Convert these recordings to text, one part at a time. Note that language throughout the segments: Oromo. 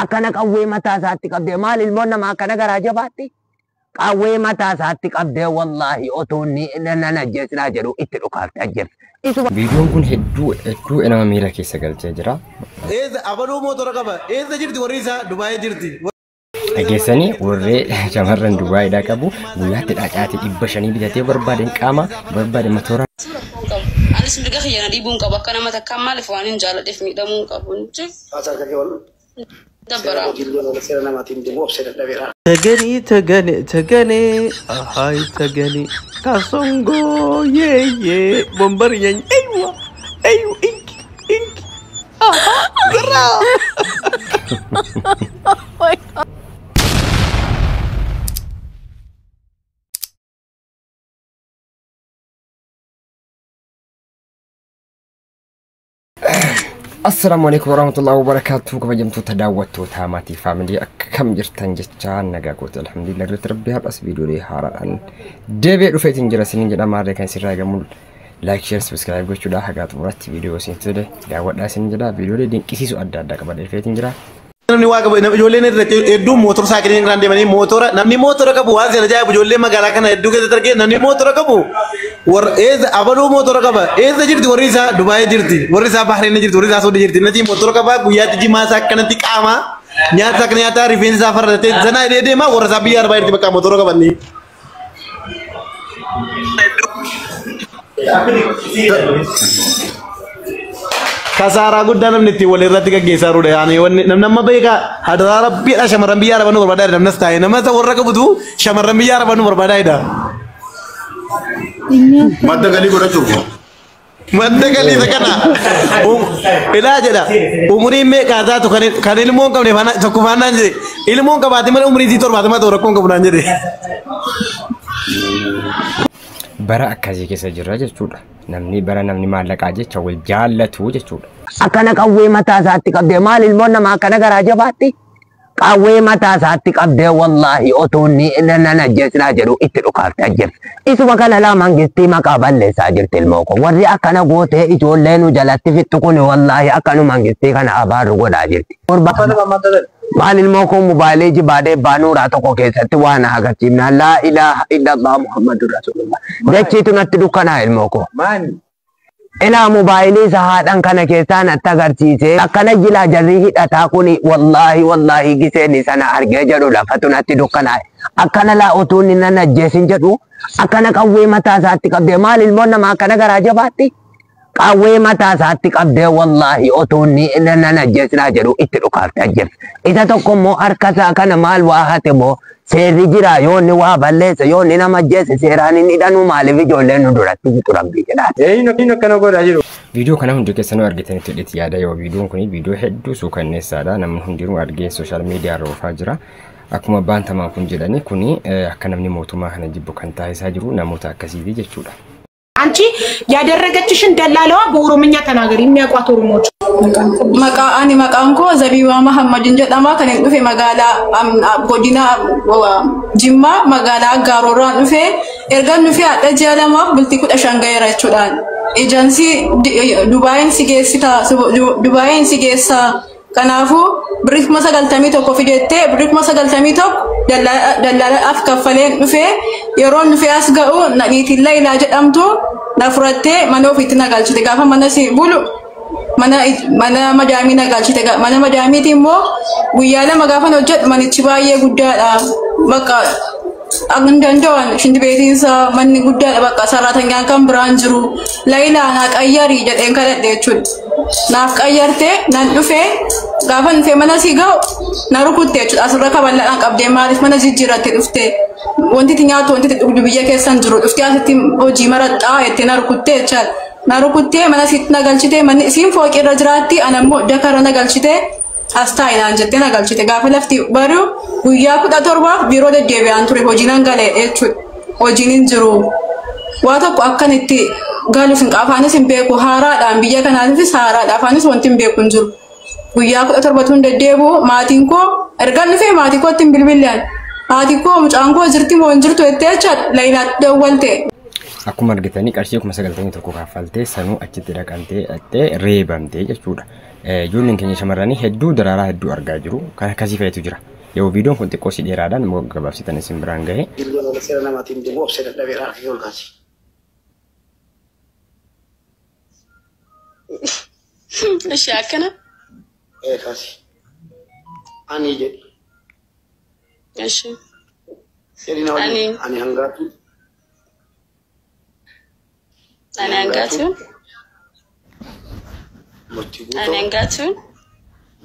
Akana qawwee mataa isaatti qabdee maal ilmoon namaa akkana garaa jabaatti? Qawwee mataa isaatti qabdee wallaahi otoo inni nan ajjeesinaa jedhu itti dhukaafte ajjeefte. Videoon kun hedduu nama miira keessa galchee jira. Abaluu mootora qaba. Eessa jirti warri isaa Dubaayii jirti. Dhageessanii warree shamarran Dubaayiidhaa qabu guyyaatti dhaqaatii 500 bitatee barbaaden qaama barbaaden motora. Anis mirga xiyyaana dhiibuun qaba akka nama takka maaliif waan hin jaaladheef miidhamuun qabu nti. Tagani ahai tagani kasongo ye bombar yang aywa ink aha gerah. Oh my God. السلام عليكم ورحمة الله وبركاته. كما جمتوا تداوتوا تاماتي فاميلي كم جرتن جتشان نجاكوت الحمد لله قلت ربي هبأس فيديو لي هاران دبي رفيت إنجرا سنين جدا ما رأي كان سيرا جمول لايك شير سبسكرايب قلت شو ده حاجات مرات فيديو سنتده داوت ده سنين جدا فيديو لي دين كيسي سؤال ده كبر رفيت إنجرا namni waa qabu ijoollee hedduu mootora saakilii irraan deemanii namni mootora qabu waan seera jaabu ijoollee magaalaa kana hedduu keessatti argee namni mootora qabu abaluu mootora qaba eessa jirti warri isaa Dubaayii jirti warri isaa Bahrein jirti warri isaa Saudi jirti nati mootora qaba guyyaatti jimaa isaa akkanatti qaama nyaata akka nyaata rifeensa isaa farratee zanaa hidhee deema warra isaa biyya arbaa jirti bakka mootora qabanni. Kasara guddaa namni itti wal irratti gaggeessaa jiru yaani nama beeka haadha rabbiidha shamarran biyya arabaa nu barbaadaa namnas taa'e nama isa warra qabutu shamarran biyya arabaa nu barbaadaa. Madda galii godhachuuf. Madda galii isa kana ilaa jedha umuriin meeqaa taatu kan ilmoon qabne tokko faanaan jedhe ilmoon qabaate malee umuriin 70 ta'u rakkoon qabu naan jedhe. Bara akkasii keessa jirra jechuudha. Namni maallaqaa jecha wal jaallatu jechuudha. Akana qawwee mataa isaatti qabdee maal ilmoon namaa akkana garaa jabaatti? Qawwee mataa isaatti qabdee wallaahi otoo inni nan ajjeesinaa jedhu itti dhukaafte ajjeefte. Isuma kana laa mangistii maqaa balleessaa jirti ilmoo ko. Warri akkana gootee ijoollee nu jalatti fixxu kun wallaahi akkanu mangistii kana abaarru godhaa jirti. Maal ilmoo ko mobaayilii jibaadee baanuuraa tokko keessatti waan agarsiifnaa laa ilaaha illallah muhammadu rasulullah. Jechiitu natti dukkanaa ilmoo ko. Ilaa mobaayilii isa haadhan kana keessaa natti agarsiisee akkana jilaa jarri hidhataa kun wallaahi giseenni sana argee jedhu lafatu natti dukkanaa. Akkana laa utuu inni nan ajjeesin jedhu akkana qawwee mataa isaatti qabdee maal ilmoon namaa akkana garaa jabaatti? Qawwee mataa isaatti qabdee wallaahi otoo inni nan ajjeesinaa jedhu itti dhukaafte ajjeefte. Isa tokko immoo harkasaa kana maal waa hate moo seerri jira yoonni waa balleessa yoonni nama ajjeese seeraan inni hidhanuu maaliif ijoolleen nu duratti fixu rabbii jedhaa. Video kana hundi keessanuu argitanitti hidhiti yaada yoo videoon kun video hedduu suukanneessaadha namni hundinuu argee sooshaal miidiyaa irra oofaa jira. Akkuma baantamaa kun jedhani kuni akka namni mootummaa kana jibbu kan taasisaa jiru namoota akkasiiti jechuudha. አንቺ ያደረገችሽን ደላለዋ በኦሮምኛ ተናገሪ የሚያቋት ኦሮሞች መቃአኒ መቃንኮ ዘቢባ መሐመድ እንጀዳማ ከኔ ዱፌ መጋላ ጎዲና ጅማ መጋላ ጋሮራ ዱፌ ኤርጋን ዱፌ አደጃለማ ብልቲኩ ተሻንጋይራቹዳን ኤጀንሲ ዱባይን ሲጌሳ ከናፉ ብሪክ መሰጋልተሚ ቶኮ ፊደቴ ብሪክ መሰጋልተሚ ቶክ ደላላ አፍከፈለን ዱፌ የሮን ዱፌ አስጋኡ ነዲቲ ላይ ላጀዳምቱ ነፍረቴ ማኖ ፊትና ጋልቺ ተጋፋ ማነሲ ቡሉ ማና መዳሚና ጋልቺ ተጋ ማና መዳሚቲ ሞ ጉያለ መጋፈን ወጀት ማንቺ ባየ ጉዳዳ በቃ አግንደንደዋን ሽንት ቤቲንሳ ማን ጉዳዳ በቃ ሰራተኛን ከም ብራንጅሩ ላይላ ናቀያሪ ጀጤን ከለደቹን ናፍ ቀየርቴ ናንዱፌ ጋፈን ፌመናሲ ጋው ናሩኩቴ አስረካ ባላን ቀብዴ ማለት ማና ጅጅራቴ ዱፍቴ ወንቲ ትኛቱ ወንቲ ተዱዱ ብየ ከሰን ጅሩ ዱፍቴ አስቲ ኦጂ መረጣ የቴ ናሩኩቴ ቻል ናሩኩቴ ማናሲ ትናጋልቺቴ ማን ሲም ፎቂ ረጅራቲ አነሞ ደከረ ናጋልቺቴ አስታይና አንጀቴ ናጋልቺቴ ጋፈለፍቲ ባሩ ጉያ ኩዳ ቶርባ ቢሮ ደደቤ አንቱሪ ሆጂናን ጋለ እቹ ሆጂኒን ጅሩ ዋተቆ አከንቲ ጋሉፍን ቃፋንስን ቤኩ ሃራዳን ብየ ከናንፊስ ሃራዳ ፋንስ ወንቲን ቤኩን ጅሩ ጉያ ኩዳ ቶርባቱን ደደቡ ማቲንኮ እርጋንፌ ማቲኮ ቲን ቢልቢላን ማቲኮ ሙጫንኮ ጅርቲ ሞንጅርቱ እቴቻ ላይላ ደወልቴ akkuma argitanii qarshii 9,000 tokko kaffaltee sanuu achitti dhaqantee reebamtee jechuudha. ijoolleen keenya shamarranii hedduu daraaraa hedduu argaa jiru. Kan akkasii feetu jira. Yoo viidiyoon kun xiqqoo si dheeraadhaan immoo gabaabsitan isin biraan gahee. Eesh akkana. Kasi. Ani jedhi. Eesh. Ani hangatu. Ani hangatu. Ani hangatu.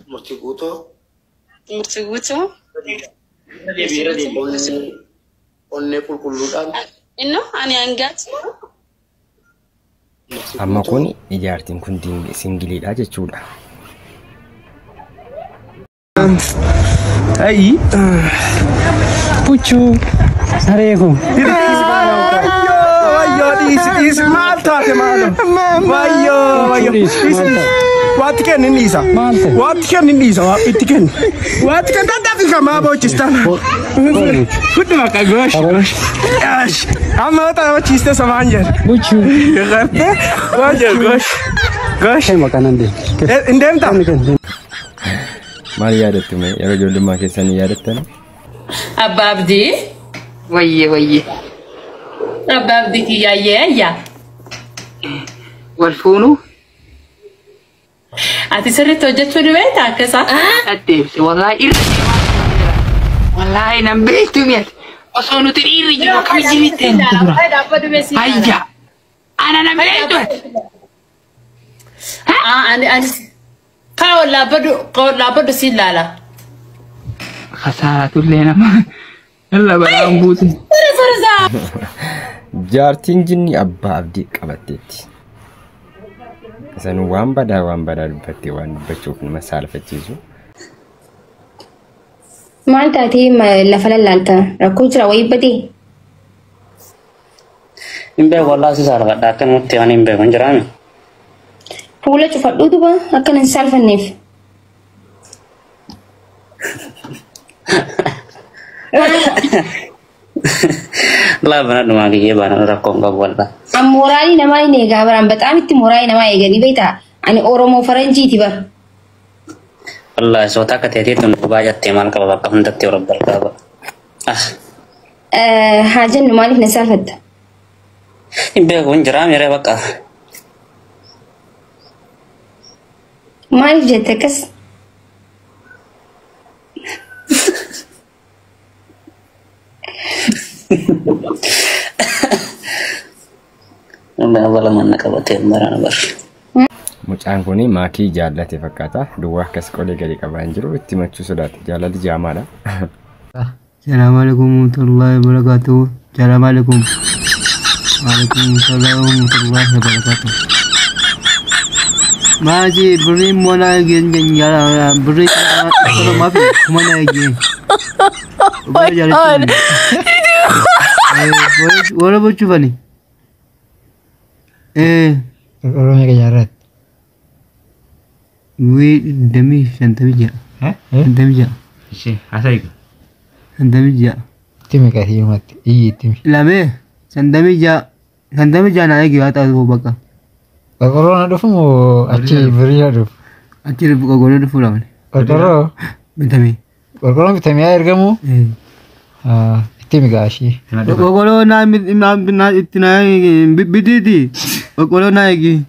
Murtii guutoo. Murtii guutoo. Onnee qulqulluudhaan. Inno ani hangatu. Amma kun ijaartiin kun singiliidha jechuudha. Ay, Puchu, Sareekum. Wayyo, this maal taate maalo. Wayyo. Waati kenni Nisa. Waati kenni Nisa. Itti kenni. Waati kenni daddafi kamaa boochistan. Fudhu maqaa gosh. Amma ta'aa boochisте samaan jedhe. Puchu. Wajjir gosh. Gosh. Maqaan ande. Indeemta. Maal yaadattu mee yeroo ijoollummaa keessanii yaadattan? Abba Abdii. Wayye. Abba Abdii kiyyaayyaa. Wal fuunu. Ati sirriitti hojjechuu dhibeeta akkasaa? Addeemse wallaahi nan beektu miyat. Osoo nuti dhiirri jiru akkamitti bittee nuti dura. Ayya. Ana nan beektu ati. Kau labadu si lala. Khasaratullee nama. Alla balaan buuti. Jaartiin jinni abbaa abdii qabatteetti. Isan waan badaa dubbattee waan dubbachuuf nama saalfachiisu. Maal taatee lafa lallaalta rakkoo jira wayii badee? Hin beeku wallaahi saalfadha akka nutti waan hin beeku hin jiraame. Fuula cufadhuu duba akkana hin saalfanneef. Laabana dhumaa kiyyee baana rakkoon qabu waldaa. An mooraalii namaa hin eegaa baraan baxaam itti mooraalii namaa eeganii beektaa ani Oromoo Faranjiiti bar. Wallaahi soota akka teeteetu nu baay'attee maal qaba bakka hundatti yeroo balqaaba. Haa jennu maaliif na saalfatta? Hin beeku hin jiraame ree bakka. Maaliif jette akkas? Bala mana qabatee marana bar. Mucaan kun maakii jaallate fakkaata. Duwwaa akkas qolee gadi qabaa hin jiru itti machuu sodaate. Jaalalli jaamaadha. Assalamu alaikum warahmatullahi wabarakatuh. Assalamu alaikum. Waalaikumsalam warahmatullahi wabarakatuh. Maji beri mana gen jala beri kalau maaf mana gen. Wala boccu bani. Orangnya kejarat. Wi demi santamija. Santamija. Si, asa itu? Santamija. Timi kasih mati. Iya timi. Lame santamija. Santamija na lagi atau baka. Korona dofu mo aci beri adu. Aci korona dofu lah. Korona vitamin. Korona vitamin air kamu? Timi kasih. Korona na itina bididi. Korona lagi.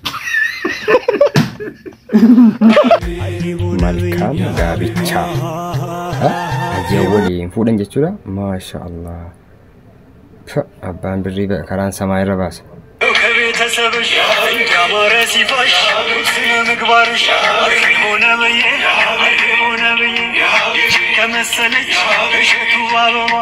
Malkam gabicha. Ajawali fudan jechuudha. Masha Allah. Abbaan birrii karaan samaa irra baasa. ከቤተሰብሽ ያማረ ሲፋሽ ስነ ምግባርሽ ሆነ ብዬ ከመሰለች እሸቱ አበባ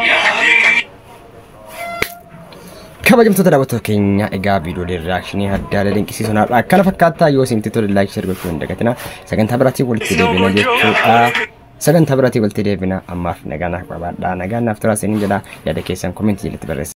kabajamtoota daawwattoota keenya egaa viidiyoolee reakshinii adda addaa dinqisiisan akkana fakkaata yoo isin tole like share gochuu hin dagatina sagantaa biraatiin walitti deebina jechuudha sagantaa biraatiin walitti deebina ammaaf nagaa naaf qabaadhaa nagaa naaf turaa isiniin jedha yaada keessan komentii jalatti barreessaa